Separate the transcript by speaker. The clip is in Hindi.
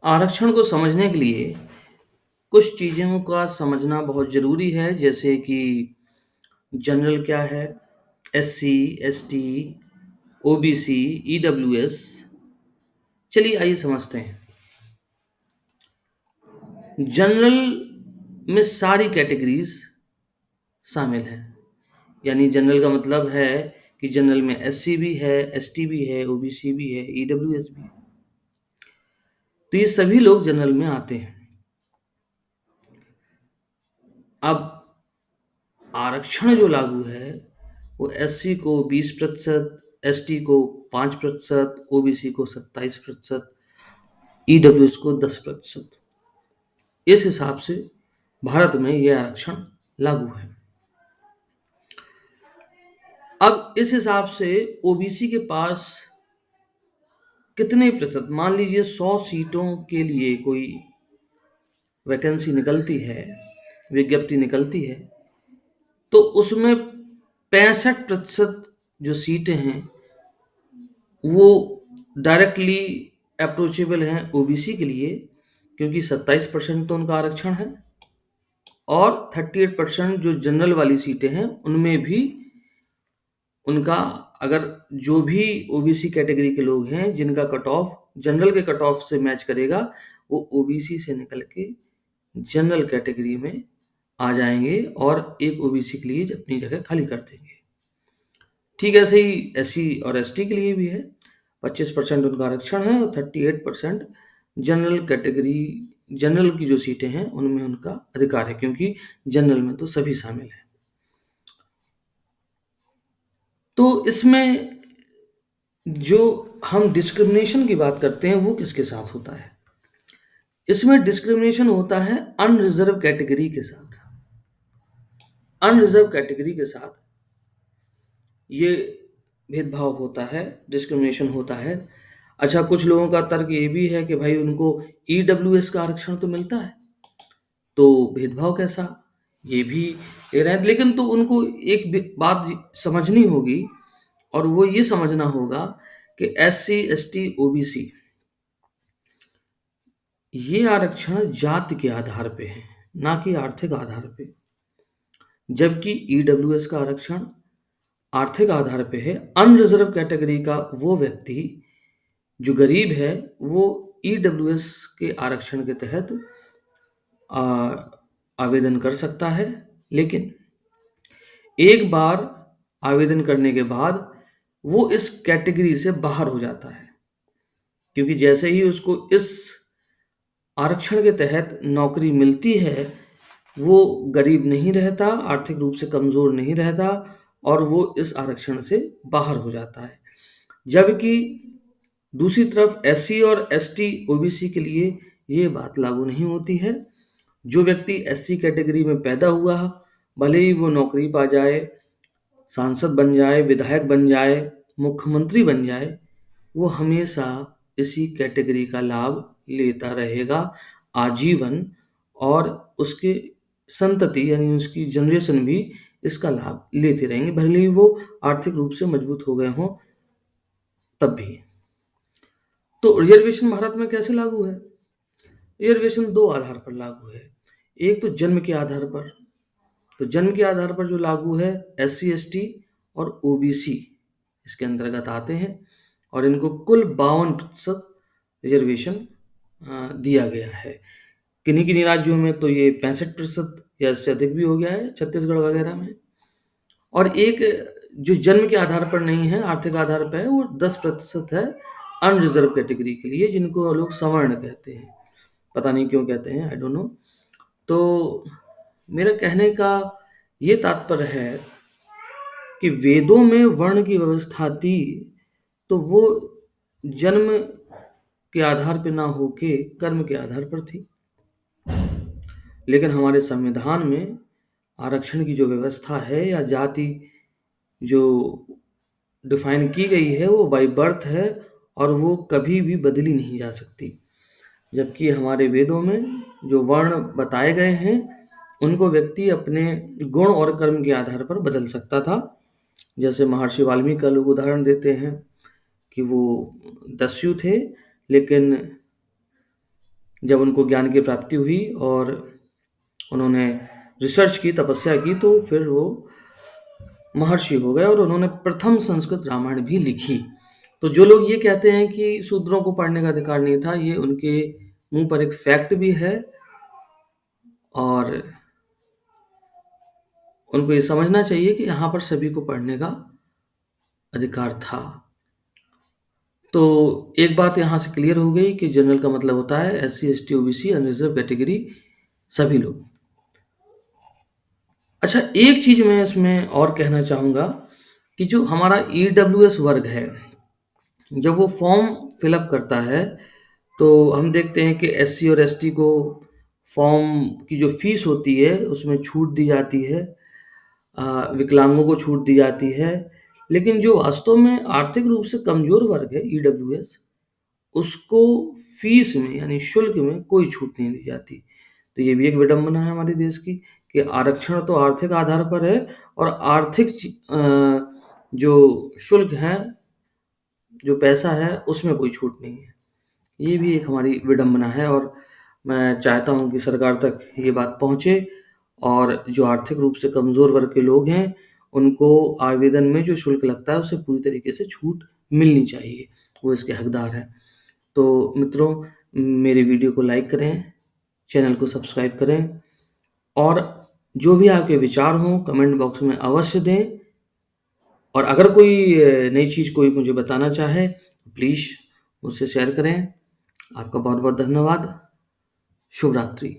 Speaker 1: आरक्षण को समझने के लिए कुछ चीज़ों का समझना बहुत ज़रूरी है, जैसे कि जनरल क्या है, एससी, एसटी, ओबीसी, ईडब्ल्यूएस। चलिए आइए समझते हैं। जनरल में सारी कैटेगरीज शामिल हैं। यानी जनरल का मतलब है कि जनरल में एससी भी है, एसटी भी है, ओबीसी भी है, ईडब्ल्यूएस भी है। तो ये सभी लोग जनरल में आते हैं। अब आरक्षण जो लागू है वो एससी को 20%, एसटी को 5%, ओबीसी को 27%, ईडब्ल्यूएस को 10%। इस हिसाब से भारत में यह आरक्षण लागू है। अब इस हिसाब से ओबीसी के पास कितने प्रतिशत, मान लीजिए 100 सीटों के लिए कोई वैकेंसी निकलती है, विज्ञप्ति निकलती है, तो उसमें 65% जो सीटें हैं वो डायरेक्टली अप्रोचेबल हैं ओबीसी के लिए, क्योंकि 27% तो उनका आरक्षण है, और 38% जो जनरल वाली सीटें हैं उनमें भी उनका, अगर जो भी ओबीसी कैटेगरी के लोग हैं जिनका कट ऑफ जनरल के कट ऑफ से मैच करेगा, वो ओबीसी से निकल के जनरल कैटेगरी में आ जाएंगे और एक ओबीसी के लिए अपनी जगह खाली कर देंगे। ठीक ऐसे ही एससी और एसटी के लिए भी है। 25% उनका आरक्षण है और 38% जनरल कैटेगरी, जनरल की जो सीटें हैं उनमें उनका अधिकार है, क्योंकि जनरल में तो सभी शामिल हैं। तो इसमें जो हम डिस्क्रिमिनेशन की बात करते हैं वो किसके साथ होता है? इसमें डिस्क्रिमिनेशन होता है अनरिजर्व कैटेगरी के साथ। अनरिजर्व कैटेगरी के साथ ये भेदभाव होता है, डिस्क्रिमिनेशन होता है। अच्छा, कुछ लोगों का तर्क ये भी है कि भाई उनको ईडब्ल्यूएस का आरक्षण तो मिलता है, तो भेदभाव कैसा, ये भी ले रहे हैं। लेकिन तो उनको एक बात समझनी होगी, और वो ये समझना होगा कि एससी, एसटी, ओबीसी ये आरक्षण जाति के आधार पे है, ना कि आर्थिक आधार पे। जबकि ईडब्ल्यूएस का आरक्षण आर्थिक आधार पे है। अनरिजर्व कैटेगरी का वो व्यक्ति जो गरीब है वो ईडब्ल्यूएस के आरक्षण के तहत आ, आवेदन कर सकता है, लेकिन एक बार आवेदन करने के बाद वो इस कैटेगरी से बाहर हो जाता है, क्योंकि जैसे ही उसको इस आरक्षण के तहत नौकरी मिलती है, वो गरीब नहीं रहता, आर्थिक रूप से कमजोर नहीं रहता, और वो इस आरक्षण से बाहर हो जाता है। जबकि दूसरी तरफ एससी और एसटी, ओबीसी के लिए ये बात लागू नहीं होती है। जो व्यक्ति एससी कैटेगरी में पैदा हुआ, भले ही वो नौकरी पा जाए, सांसद बन जाए, विधायक बन जाए, मुख्यमंत्री बन जाए, वो हमेशा इसी कैटेगरी का लाभ लेता रहेगा आजीवन, और उसके संतति यानी उसकी जनरेशन भी इसका लाभ लेते रहेंगे, भले ही वो आर्थिक रूप से मजबूत हो गए हों तब भी। तो रिजर्वेशन भारत में कैसे लागू है? रिजर्वेशन दो आधार पर लागू है। एक तो जन्म के आधार पर। तो जन्म के आधार पर जो लागू है, एससी, एसटी और ओबीसी इसके अंतर्गत आते हैं, और इनको कुल 52% रिजर्वेशन दिया गया है। किन्हीं किन्हीं राज्यों में तो ये 65% या इससे अधिक भी हो गया है, छत्तीसगढ़ वगैरह में। और एक जो जन्म के आधार पर नहीं है, आर्थिक आधार पर है, वो 10% है अनरिजर्व कैटेगरी के लिए, जिनको लोग सवर्ण कहते हैं। पता नहीं क्यों कहते हैं, आई डोंट नो। तो मेरा कहने का ये तात्पर्य है कि वेदों में वर्ण की व्यवस्था थी, तो वो जन्म के आधार पर ना होके कर्म के आधार पर थी। लेकिन हमारे संविधान में आरक्षण की जो व्यवस्था है या जाति जो डिफाइन की गई है वो बाय बर्थ है, और वो कभी भी बदली नहीं जा सकती। जबकि हमारे वेदों में जो वर्ण बताए गए हैं उनको व्यक्ति अपने गुण और कर्म के आधार पर बदल सकता था। जैसे महर्षि वाल्मीकि का लोग उदाहरण देते हैं कि वो दस्यु थे, लेकिन जब उनको ज्ञान की प्राप्ति हुई और उन्होंने रिसर्च की, तपस्या की, तो फिर वो महर्षि हो गए और उन्होंने प्रथम संस्कृत रामायण भी लिखी। तो जो लोग ये कहते हैं कि शूद्रों को पढ़ने का अधिकार नहीं था, ये उनके मुंह पर एक फैक्ट भी है और उनको ये समझना चाहिए कि यहाँ पर सभी को पढ़ने का अधिकार था। तो एक बात यहाँ से क्लियर हो गई कि जनरल का मतलब होता है SC, ST, OBC, unreserved category, सभी लोग। अच्छा, एक चीज मैं इसमें और कहना चाहूंगा कि जो हमारा ईडब्ल्यूएस वर्ग है, जब वो फॉर्म फिलअप करता है तो हम देखते हैं कि एससी और एसटी को फॉर्म की जो फीस होती है उसमें छूट दी जाती है, विकलांगों को छूट दी जाती है, लेकिन जो वास्तव में आर्थिक रूप से कमजोर वर्ग है ईडब्ल्यूएस, उसको फीस में यानी शुल्क में कोई छूट नहीं दी जाती। तो ये भी एक विडंबना है हमारे देश की कि आरक्षण तो आर्थिक आधार पर है और आर्थिक जो शुल्क है, जो पैसा है, उसमें कोई छूट नहीं है। ये भी एक हमारी विडंबना है और मैं चाहता हूँ कि सरकार तक ये बात पहुँचे और जो आर्थिक रूप से कमज़ोर वर्ग के लोग हैं, उनको आवेदन में जो शुल्क लगता है, उससे पूरी तरीके से छूट मिलनी चाहिए। वो इसके हकदार हैं। तो मित्रों, मेरे वीडियो को लाइक करें, चैनल को सब्सक्राइब करें और जो भी आपके विचार हों कमेंट बॉक्स में अवश्य दें। और अगर कोई नई चीज़ कोई मुझे बताना चाहे, प्लीज़ मुझसे शेयर करें। आपका बहुत बहुत धन्यवाद। शुभ रात्रि।